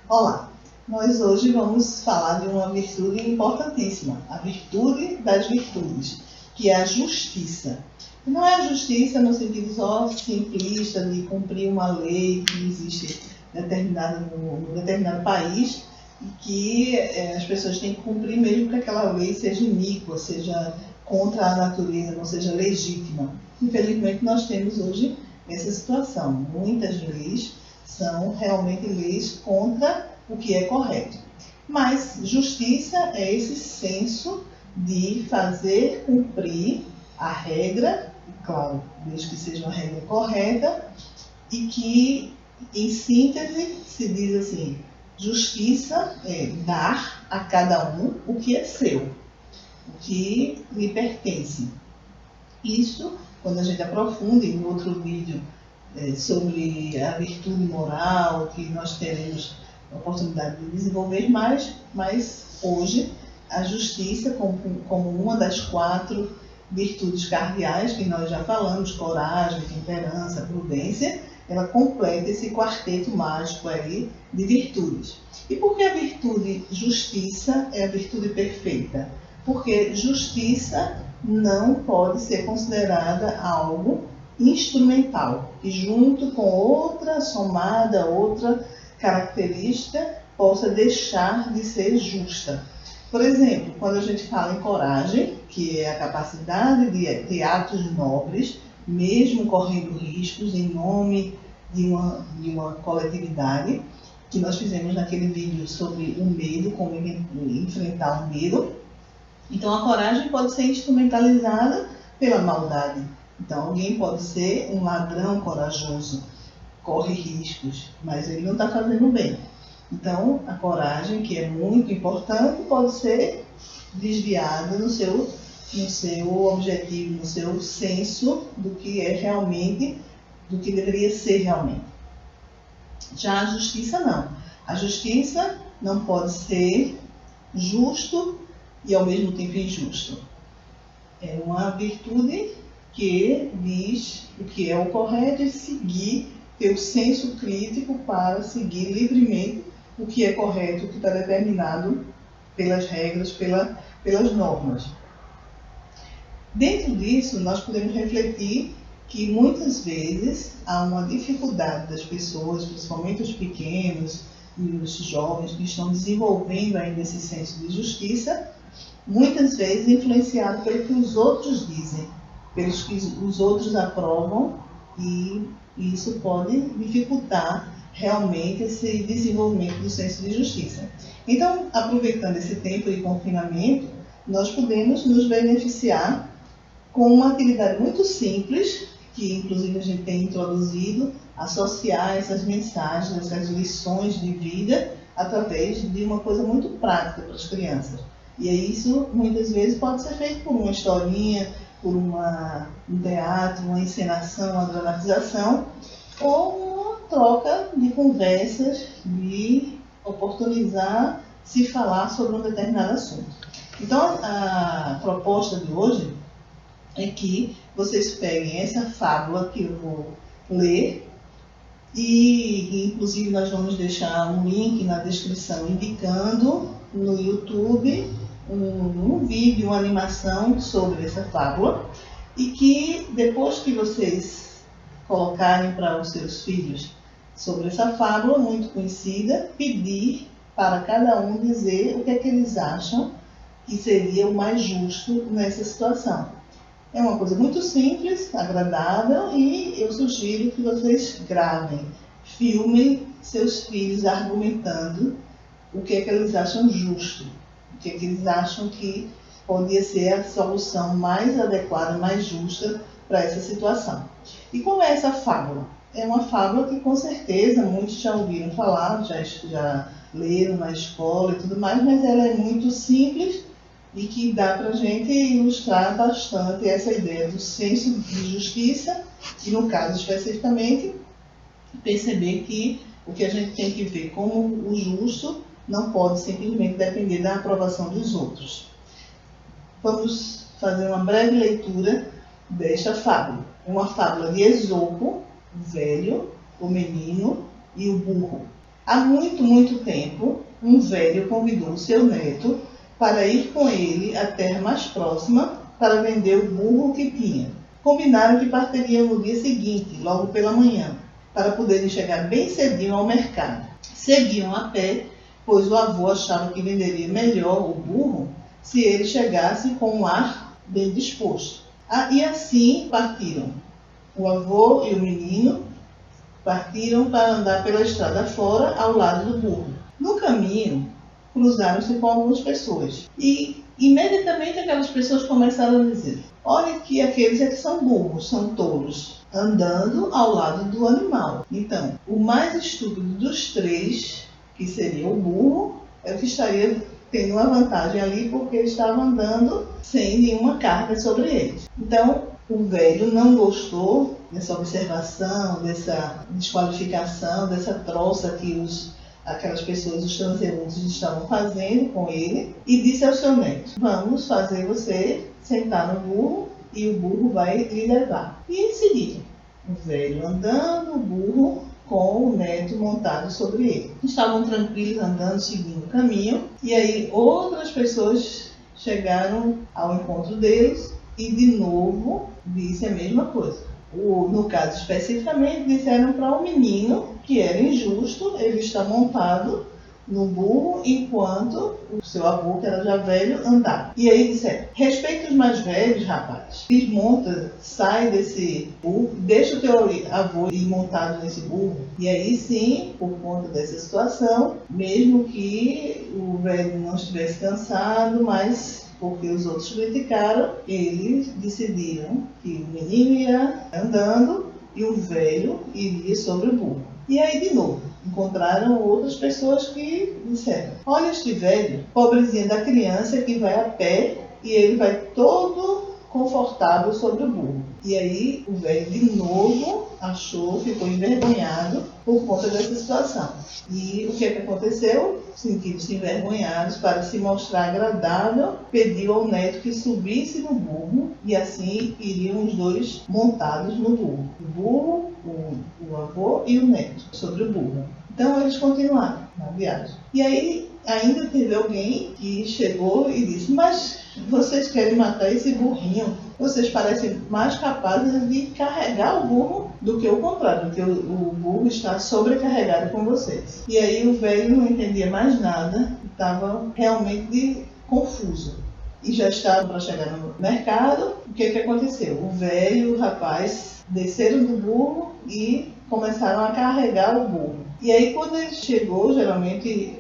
Olá, nós hoje vamos falar de uma virtude importantíssima, a virtude das virtudes, que é a justiça. E não é a justiça no sentido só simplista de cumprir uma lei que existe num determinado país e que as pessoas têm que cumprir mesmo que aquela lei seja iníqua, seja contra a natureza, não seja legítima. Infelizmente nós temos hoje essa situação. Muitas leis são realmente leis contra o que é correto. Mas justiça é esse senso de fazer cumprir a regra, claro, desde que seja uma regra correta, e que, em síntese, se diz assim: justiça é dar a cada um o que é seu, o que lhe pertence. Isso, quando a gente aprofunda em outro vídeo sobre a virtude moral, que nós teremos a oportunidade de desenvolver mais, mas hoje a justiça, como uma das 4 virtudes cardeais que nós já falamos, coragem, temperança, prudência, ela completa esse quarteto mágico aí de virtudes. E por que a virtude justiça é a virtude perfeita? Porque justiça não pode ser considerada algo instrumental, que junto com outra somada, outra característica, possa deixar de ser justa. Por exemplo, quando a gente fala em coragem, que é a capacidade de atos nobres, mesmo correndo riscos em nome de uma coletividade, que nós fizemos naquele vídeo sobre o medo, como enfrentar o medo. Então a coragem pode ser instrumentalizada pela maldade. Então alguém pode ser um ladrão corajoso, corre riscos, mas ele não está fazendo bem. Então a coragem, que é muito importante, pode ser desviada no seu objetivo, no seu senso do que é realmente, do que deveria ser realmente. Já a justiça não. A justiça não pode ser justo e ao mesmo tempo injusto. É uma virtude que diz o que é o correto e seguir, ter o senso crítico para seguir livremente o que é correto, o que está determinado pelas regras, pelas normas. Dentro disso, nós podemos refletir que muitas vezes há uma dificuldade das pessoas, principalmente os pequenos e os jovens que estão desenvolvendo ainda esse senso de justiça, muitas vezes influenciado pelo que os outros dizem, pelos que os outros aprovam, e isso pode dificultar realmente esse desenvolvimento do senso de justiça. Então, aproveitando esse tempo de confinamento, nós podemos nos beneficiar com uma atividade muito simples, que inclusive a gente tem introduzido, associar essas mensagens, essas lições de vida, através de uma coisa muito prática para as crianças. E isso, muitas vezes, pode ser feito por uma historinha, por um teatro, uma encenação, uma dramatização, ou uma troca de conversas, de oportunizar se falar sobre um determinado assunto. Então, a proposta de hoje é que vocês peguem essa fábula que eu vou ler e inclusive nós vamos deixar um link na descrição indicando no YouTube um vídeo, uma animação sobre essa fábula, e que depois que vocês colocarem para os seus filhos sobre essa fábula muito conhecida, pedir para cada um dizer o que é que eles acham que seria o mais justo nessa situação. É uma coisa muito simples, agradável, e eu sugiro que vocês gravem, filmem seus filhos argumentando o que é que eles acham justo, o que é que eles acham que poderia ser a solução mais adequada, mais justa para essa situação. E como é essa fábula? É uma fábula que com certeza muitos já ouviram falar, já leram na escola e tudo mais, mas ela é muito simples e que dá para a gente ilustrar bastante essa ideia do senso de justiça e, no caso especificamente, perceber que o que a gente tem que ver como o justo não pode simplesmente depender da aprovação dos outros. Vamos fazer uma breve leitura desta fábula. Uma fábula de Esopo, o velho, o menino e o burro. Há muito, muito tempo, um velho convidou o seu neto para ir com ele à terra mais próxima para vender o burro que tinha. Combinaram que partiriam no dia seguinte, logo pela manhã, para poderem chegar bem cedinho ao mercado. Seguiam a pé, pois o avô achava que venderia melhor o burro se ele chegasse com um ar bem disposto. E assim partiram. O avô e o menino partiram para andar pela estrada fora, ao lado do burro. No caminho, cruzaram-se com algumas pessoas. E imediatamente aquelas pessoas começaram a dizer: olha que aqueles é que são burros, são tolos, andando ao lado do animal. Então, o mais estúpido dos três, que seria o burro, é o que estaria tendo uma vantagem ali, porque ele estava andando sem nenhuma carga sobre ele. Então, o velho não gostou dessa observação, dessa desqualificação, dessa troça que aquelas pessoas, os transeuntes, estavam fazendo com ele, e disse ao seu neto: vamos fazer você sentar no burro e o burro vai lhe levar. E seguiram. O velho andando, o burro com o neto montado sobre ele. Estavam tranquilos andando, seguindo o caminho, e aí outras pessoas chegaram ao encontro deles e de novo disse a mesma coisa. No caso especificamente, disseram para o menino que era injusto ele estar montado no burro enquanto o seu avô, que era já velho, andava. E aí disseram: respeita os mais velhos, rapaz. Desmonta, sai desse burro, deixa o teu avô ir montado nesse burro. E aí sim, por conta dessa situação, mesmo que o velho não estivesse cansado, mas porque os outros criticaram, eles decidiram que o menino ia andando e o velho iria sobre o burro. E aí, de novo, encontraram outras pessoas que disseram: olha este velho, pobrezinho da criança que vai a pé e ele vai todo confortável sobre o burro. E aí o velho de novo ficou envergonhado por conta dessa situação. E o que é que aconteceu? Sentindo-se envergonhados, para se mostrar agradável, pediu ao neto que subisse no burro, e assim iriam os dois montados no burro. O burro, o avô e o neto sobre o burro. Então eles continuaram na viagem. E aí ainda teve alguém que chegou e disse: mas vocês querem matar esse burrinho? Vocês parecem mais capazes de carregar o burro do que o contrário, do que o burro está sobrecarregado com vocês. E aí o velho não entendia mais nada, estava realmente confuso. E já estava para chegar no mercado. O que aconteceu? O velho e o rapaz desceram do burro e começaram a carregar o burro. E aí quando ele chegou, geralmente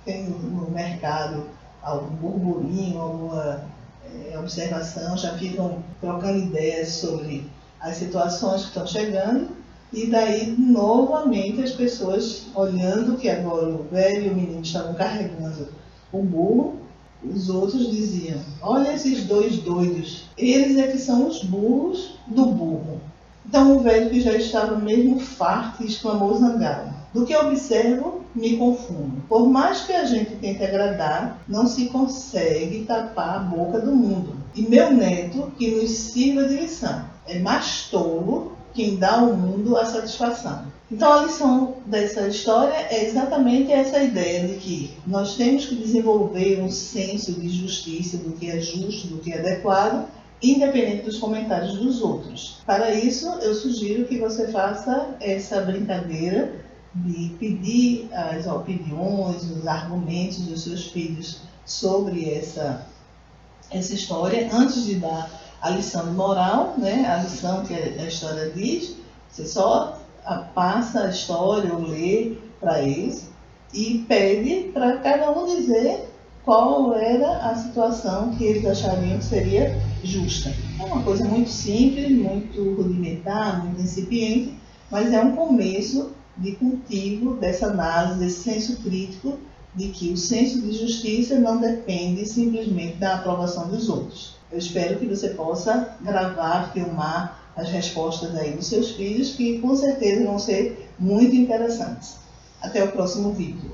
tem no mercado algum burburinho, alguma observação, já ficam trocando ideias sobre as situações que estão chegando, e daí novamente as pessoas olhando que agora o velho e o menino estavam carregando o burro, os outros diziam: olha esses dois doidos, eles é que são os burros do burro. Então o velho, que já estava mesmo farto, exclamou zangado: do que observo, me confundo. Por mais que a gente tente agradar, não se consegue tapar a boca do mundo. E meu neto, que nos sirva de lição. É mais tolo quem dá ao mundo a satisfação. Então a lição dessa história é exatamente essa ideia de que nós temos que desenvolver um senso de justiça, do que é justo, do que é adequado, independente dos comentários dos outros. Para isso, eu sugiro que você faça essa brincadeira de pedir as opiniões, os argumentos dos seus filhos sobre essa história, antes de dar a lição de moral, né? A lição que a história diz. Você só passa a história ou lê para eles e pede para cada um dizer qual era a situação que eles achariam que seria justa. É uma coisa muito simples, muito rudimentar, muito incipiente, mas é um começo de cultivo dessa análise, desse senso crítico, de que o senso de justiça não depende simplesmente da aprovação dos outros. Eu espero que você possa gravar, filmar as respostas aí dos seus filhos, que com certeza vão ser muito interessantes. Até o próximo vídeo.